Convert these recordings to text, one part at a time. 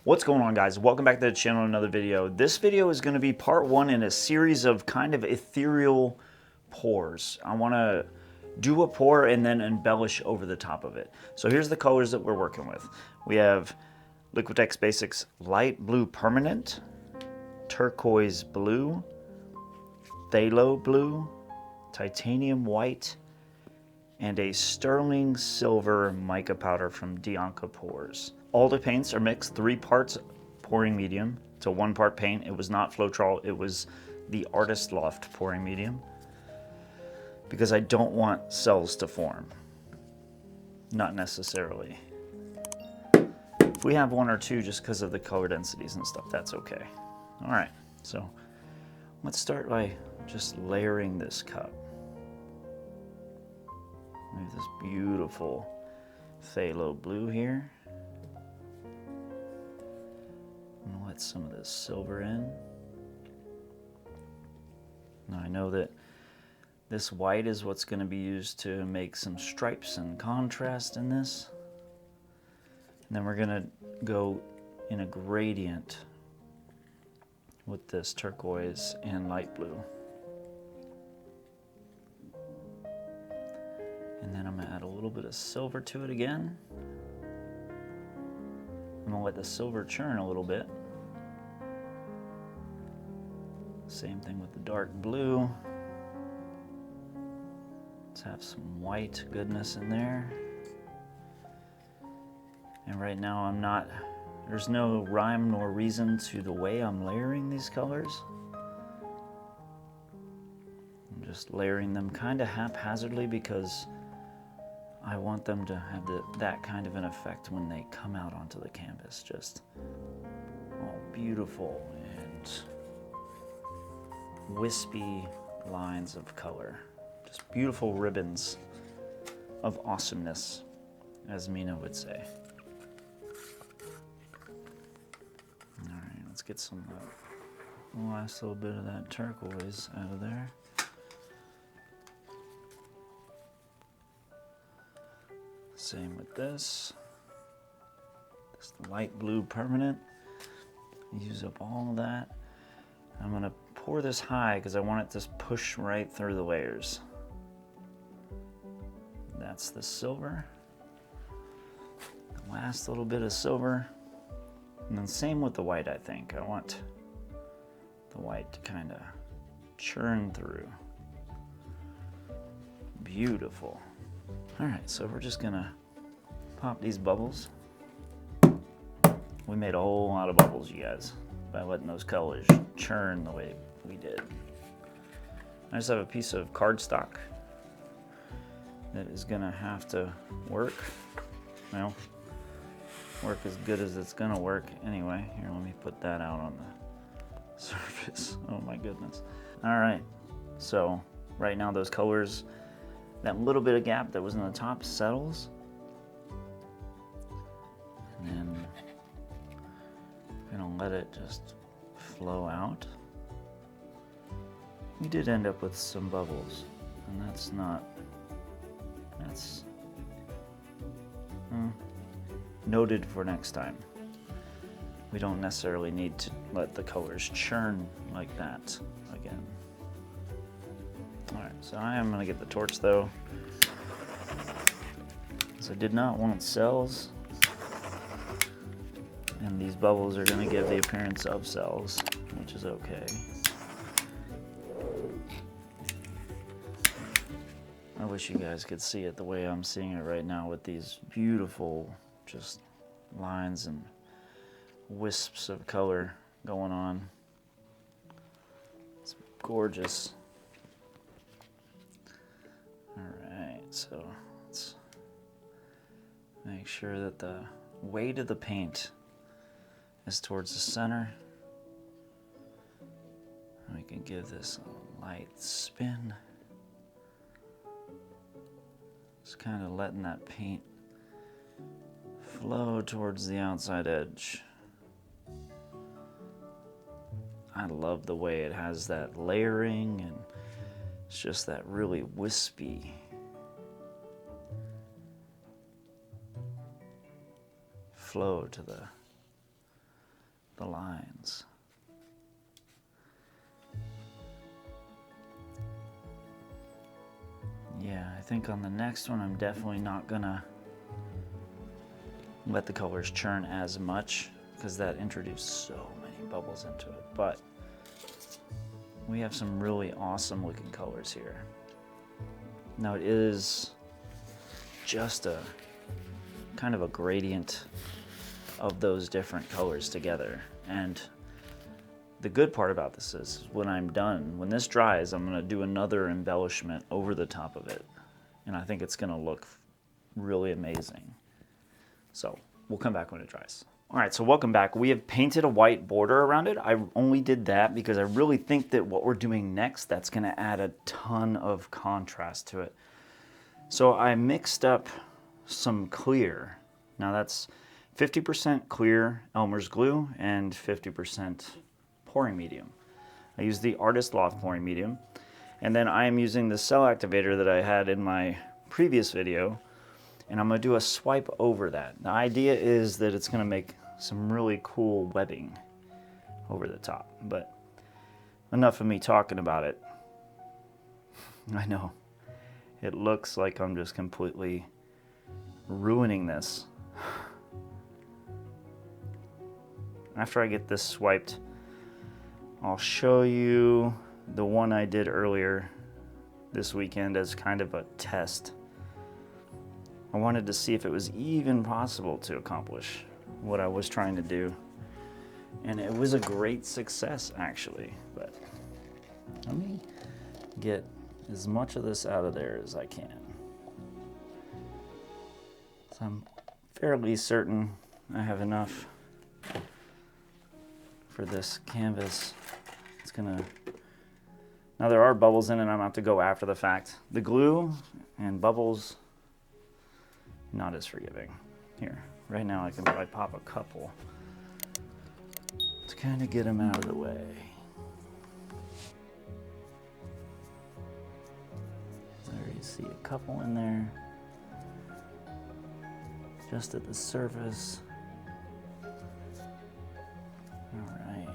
What's going on, guys? Welcome back to the channel, another video. This video is going to be part one in a series of kind of ethereal pours. I want to do a pour and then embellish over the top of it. So here's the colors that we're working with. We have Liquitex Basics Light Blue Permanent, Turquoise Blue, Phthalo Blue, Titanium White, and a Sterling Silver Mica Powder from Dianca Pours. All the paints are mixed, 3 parts pouring medium to 1 part paint. It was not Floetrol, it was the Artist Loft pouring medium, because I don't want cells to form. Not necessarily. If we have 1 or 2 just because of the color densities and stuff, that's okay. All right, so let's start by just layering this cup. We have this beautiful phthalo blue here. I'm gonna let some of this silver in. Now I know that this white is what's going to be used to make some stripes and contrast in this. And then we're going to go in a gradient with this turquoise and light blue. And then I'm going to add a little bit of silver to it again. I'm going to let the silver churn a little bit. Same thing with the dark blue. Let's have some white goodness in there. And right now there's no rhyme nor reason to the way I'm layering these colors. I'm just layering them kind of haphazardly because I want them to have that kind of an effect when they come out onto the canvas. Just all beautiful and wispy lines of color. Just beautiful ribbons of awesomeness, as Mina would say. All right, let's get some last little bit of that turquoise out of there. Same with this. This light blue permanent. Use up all of that. I'm gonna pour this high because I want it to push right through the layers. That's the silver. The last little bit of silver. And then same with the white, I think. I want the white to kind of churn through. Beautiful. All right, so we're just gonna pop these bubbles. We made a whole lot of bubbles, you guys, by letting those colors churn the way we did. I just have a piece of cardstock that is gonna have to work. Well, work as good as it's gonna work anyway. Here, let me put that out on the surface. Oh my goodness. All right, so right now those colors, that little bit of gap that was in the top settles. And then I'm gonna let it just flow out. We did end up with some bubbles, and that's noted for next time. We don't necessarily need to let the colors churn like that again. All right, so I am gonna get the torch though, because I did not want cells, and these bubbles are gonna give the appearance of cells, which is okay. I wish you guys could see it the way I'm seeing it right now with these beautiful just lines and wisps of color going on. It's gorgeous. All right, so let's make sure that the weight of the paint is towards the center. We can give this a light spin. Just kind of letting that paint flow towards the outside edge. I love the way it has that layering, and it's just that really wispy flow to the the lines. Yeah, I think on the next one I'm definitely not gonna let the colors churn as much because that introduced so many bubbles into it. But we have some really awesome looking colors here. Now it is just a kind of a gradient of those different colors together. And the good part about this is when I'm done, when this dries, I'm gonna do another embellishment over the top of it. And I think it's gonna look really amazing. So we'll come back when it dries. All right, so welcome back. We have painted a white border around it. I only did that because I really think that what we're doing next, that's gonna add a ton of contrast to it. So I mixed up some clear. Now that's 50% clear Elmer's glue and 50% pouring medium. I used the Artist Loft pouring medium, and then I am using the cell activator that I had in my previous video, and I'm gonna do a swipe over that. The idea is that it's gonna make some really cool webbing over the top, but enough of me talking about it. I know, it looks like I'm just completely ruining this. After I get this swiped, I'll show you the one I did earlier this weekend as kind of a test. I wanted to see if it was even possible to accomplish what I was trying to do. And it was a great success, actually. But let me get as much of this out of there as I can. So I'm fairly certain I have enough for this canvas. It's gonna, now there are bubbles in it, I'm gonna have to go after the fact. The glue and bubbles, not as forgiving. Here, right now I can probably pop a couple to kind of get them out of the way. There you see a couple in there, just at the surface. All right.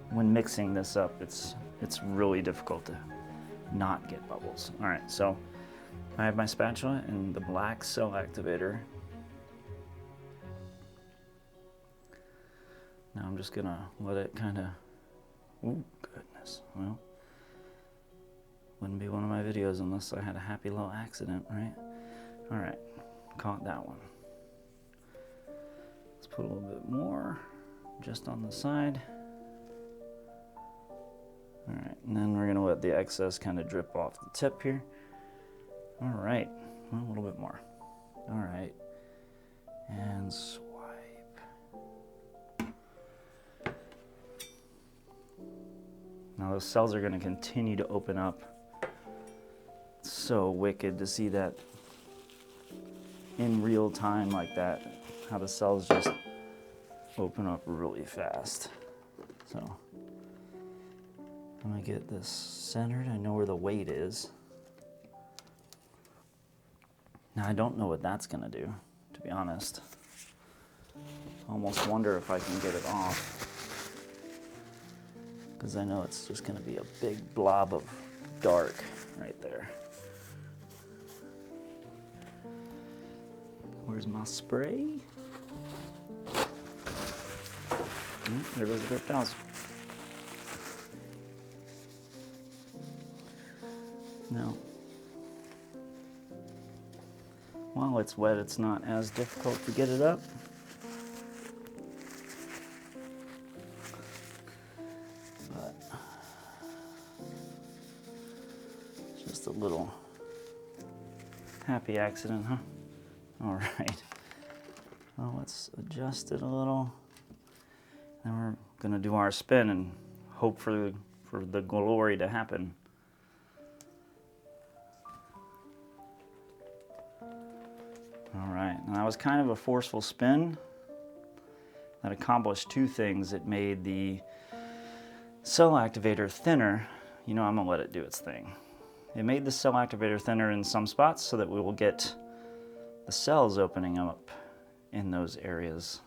When mixing this up, it's really difficult to not get bubbles. All right, so I have my spatula and the black cell activator. Now I'm just gonna let it kind of, oh goodness, well, wouldn't be one of my videos unless I had a happy little accident, right? All right, caught that one. Let's put a little bit more just on the side. All right, and then we're gonna let the excess kind of drip off the tip here. All right, well, a little bit more. All right, and swipe. Now those cells are gonna continue to open up. It's so wicked to see that in real time like that, how the cells just open up really fast. So I'm gonna get this centered. I know where the weight is. Now I don't know what that's gonna do, to be honest. I almost wonder if I can get it off, because I know it's just gonna be a big blob of dark right there. Where's my spray? There goes the drip down. No. While it's wet, it's not as difficult to get it up. But it's just a little happy accident, huh? All right. Well, let's adjust it a little. Then we're gonna do our spin and hope for the glory to happen. All right, and that was kind of a forceful spin that accomplished two things. It made the cell activator thinner. You know, I'm gonna let it do its thing. It made the cell activator thinner in some spots so that we will get the cells opening up in those areas.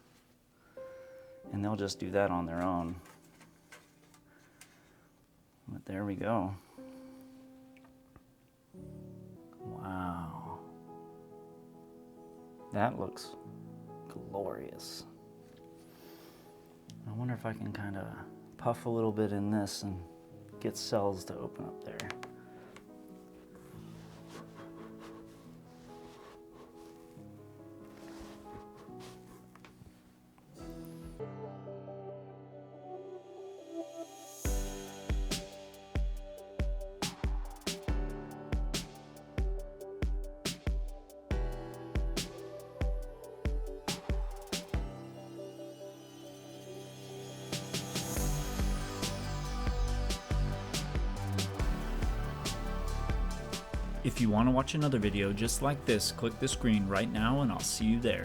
And they'll just do that on their own. But there we go. Wow. That looks glorious. I wonder if I can kind of puff a little bit in this and get cells to open up there. If you want to watch another video just like this, click the screen right now and I'll see you there.